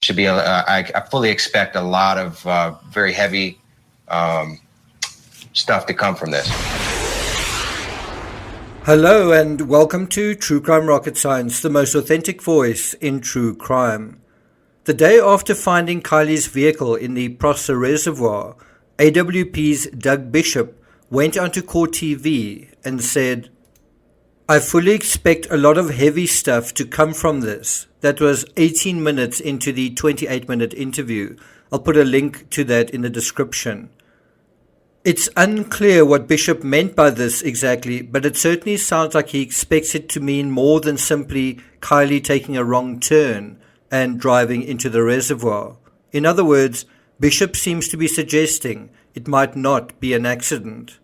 I fully expect a lot of very heavy stuff to come from this. Hello and welcome to True Crime Rocket Science, the most authentic voice in true crime. The day after finding Kylie's vehicle in the Prosser Reservoir, AWP's Doug Bishop went onto CourtTV and said, "I fully expect a lot of heavy stuff to come from this." That was 18 minutes into the 28-minute interview. I'll put a link to that in the description. It's unclear what Bishop meant by this exactly, but it certainly sounds like he expects it to mean more than simply Kylie taking a wrong turn and driving into the reservoir. In other words, Bishop seems to be suggesting it might not be an accident.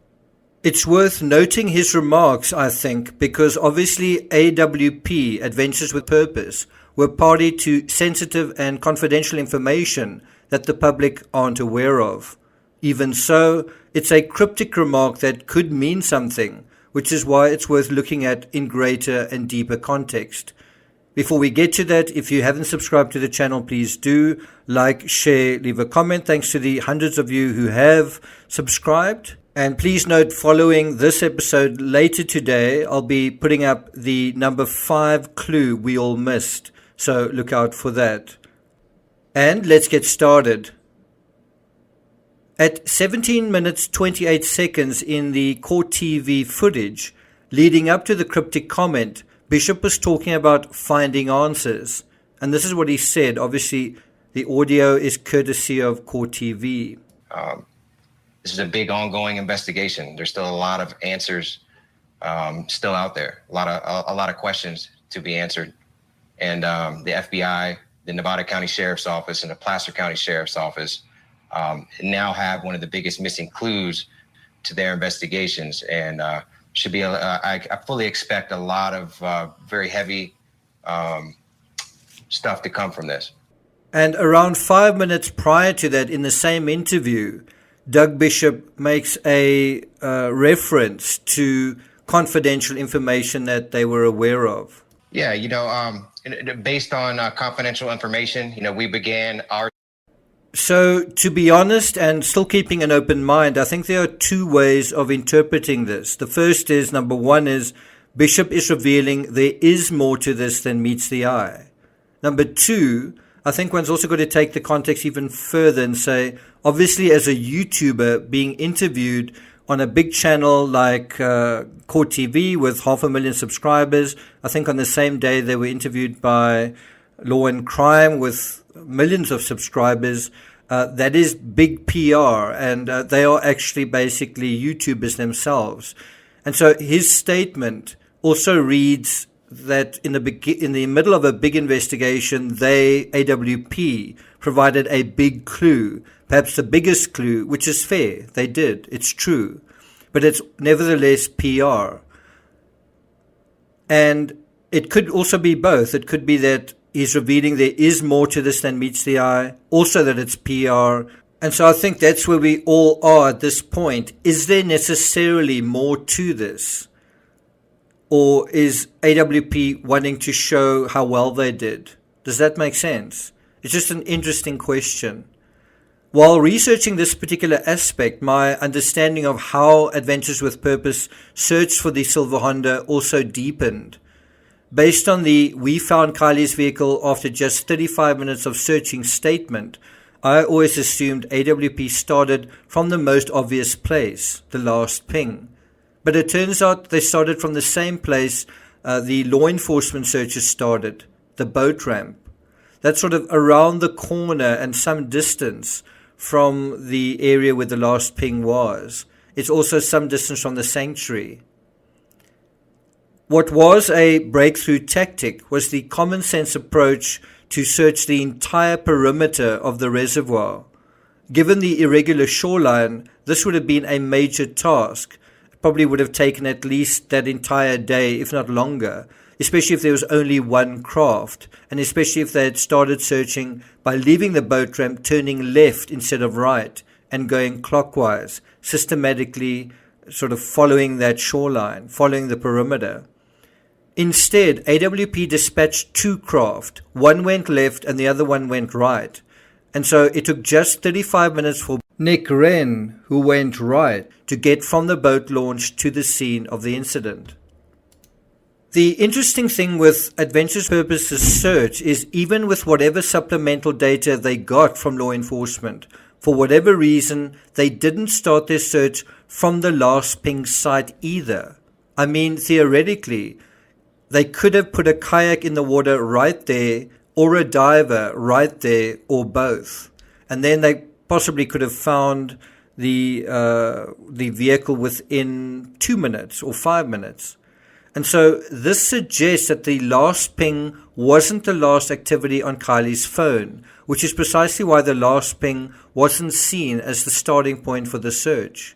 It's worth noting his remarks, I think, because obviously AWP, Adventures with Purpose, were party to sensitive and confidential information that the public aren't aware of. Even so, it's a cryptic remark that could mean something, which is why it's worth looking at in greater and deeper context. Before we get to that, if you haven't subscribed to the channel, please do like, share, leave a comment. Thanks to the hundreds of you who have subscribed. And please note, following this episode later today, I'll be putting up the number 5 clue we all missed. So look out for that. And let's get started. At 17 minutes 28 seconds in the CourtTV footage, leading up to the cryptic comment, Bishop was talking about finding answers. And this is what he said. Obviously, the audio is courtesy of CourtTV. This is a big ongoing investigation. There's still a lot of answers still out there, a lot of questions to be answered. And the FBI, the Nevada County Sheriff's Office, and the Placer County Sheriff's Office now have one of the biggest missing clues to their investigations, and I fully expect a lot of very heavy stuff to come from this. And around 5 minutes prior to that, in the same interview, Doug Bishop makes a reference to confidential information that they were aware of. Yeah, based on confidential information, we began our... So, to be honest, and still keeping an open mind, I think there are two ways of interpreting this. The first is, number one is, Bishop is revealing there is more to this than meets the eye. Number two, I think one's also got to take the context even further and say, obviously as a YouTuber being interviewed on a big channel like CourtTV with 500,000 subscribers, I think on the same day they were interviewed by Law and Crime with millions of subscribers. That is big PR, and they are actually basically YouTubers themselves. And so his statement also reads that in the middle of a big investigation, they, AWP, provided a big clue, perhaps the biggest clue, which is fair. They did. It's true. But it's nevertheless PR. And it could also be both. It could be that he's revealing there is more to this than meets the eye, also that it's PR. And so I think that's where we all are at this point. Is there necessarily more to this? Or is AWP wanting to show how well they did? Does that make sense? It's just an interesting question. While researching this particular aspect, my understanding of how Adventures with Purpose searched for the silver Honda also deepened. Based on the "we found Kylie's vehicle after just 35 minutes of searching" statement, I always assumed AWP started from the most obvious place, the last ping. But it turns out they started from the same place the law enforcement searches started, the boat ramp. That's sort of around the corner and some distance from the area where the last ping was. It's also some distance from the sanctuary. What was a breakthrough tactic was the common sense approach to search the entire perimeter of the reservoir. Given the irregular shoreline, this would have been a major task. It probably would have taken at least that entire day, if not longer, especially if there was only one craft, and especially if they had started searching by leaving the boat ramp, turning left instead of right, and going clockwise, systematically sort of following that shoreline, following the perimeter. Instead, AWP dispatched two craft. One went left and the other one went right. And so it took just 35 minutes for Nick Wren, who went right, to get from the boat launch to the scene of the incident. The interesting thing with Adventure's Purposes search is even with whatever supplemental data they got from law enforcement, for whatever reason, they didn't start their search from the last ping site either. I mean, theoretically, they could have put a kayak in the water right there, or a diver right there, or both. And then they possibly could have found the vehicle within 2 minutes or 5 minutes. And so this suggests that the last ping wasn't the last activity on Kylie's phone, which is precisely why the last ping wasn't seen as the starting point for the search.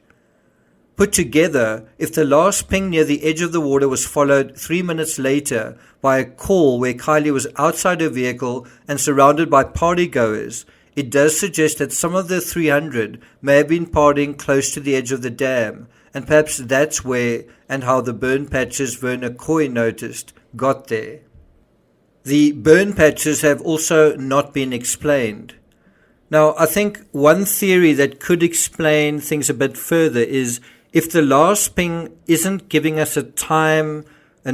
Put together, if the last ping near the edge of the water was followed 3 minutes later by a call where Kylie was outside her vehicle and surrounded by partygoers, it does suggest that some of the 300 may have been partying close to the edge of the dam, and perhaps that's where and how the burn patches Werner Coy noticed got there. The burn patches have also not been explained. Now, I think one theory that could explain things a bit further is if the last ping isn't giving us an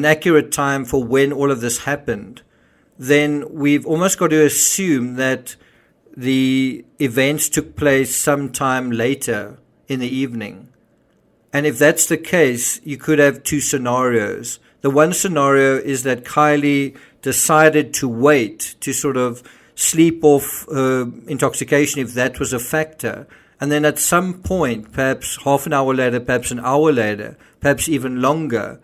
accurate time for when all of this happened, then we've almost got to assume that the events took place sometime later in the evening. And if that's the case, you could have two scenarios. The one scenario is that Kylie decided to wait to sort of sleep off her intoxication, if that was a factor. And then at some point, perhaps half an hour later, perhaps an hour later, perhaps even longer,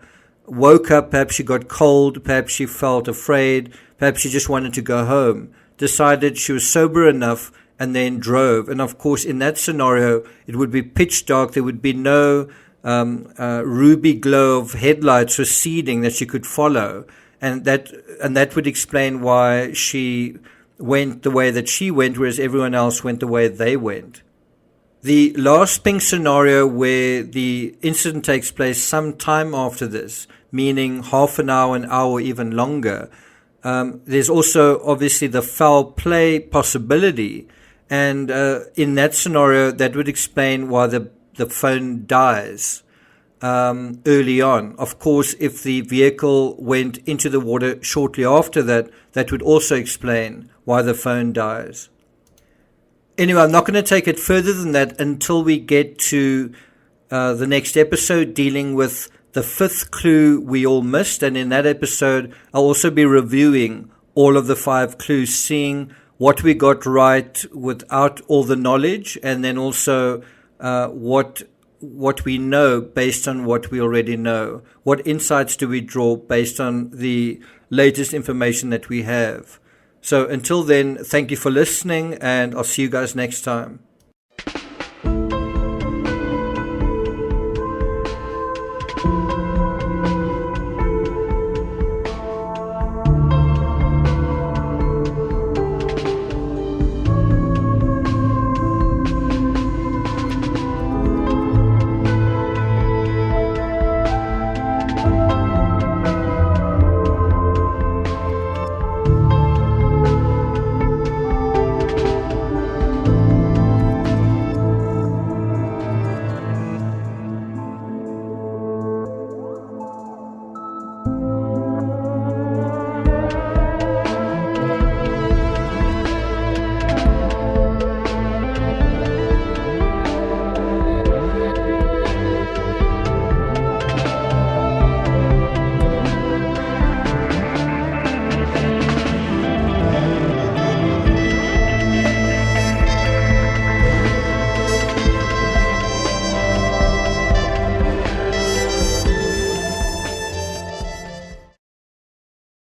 woke up, perhaps she got cold, perhaps she felt afraid, perhaps she just wanted to go home, decided she was sober enough, and then drove. And of course, in that scenario, it would be pitch dark. There would be no ruby glow of headlights receding that she could follow. And that would explain why she went the way that she went, whereas everyone else went the way they went. The last ping scenario where the incident takes place some time after this, meaning half an hour, even longer, there's also obviously the foul play possibility. And in that scenario, that would explain why the phone dies early on. Of course, if the vehicle went into the water shortly after that, that would also explain why the phone dies. Anyway, I'm not going to take it further than that until we get to the next episode dealing with the fifth clue we all missed. And in that episode, I'll also be reviewing all of the 5 clues, seeing what we got right without all the knowledge, and then also what we know based on what we already know. What insights do we draw based on the latest information that we have? So until then, thank you for listening, and I'll see you guys next time.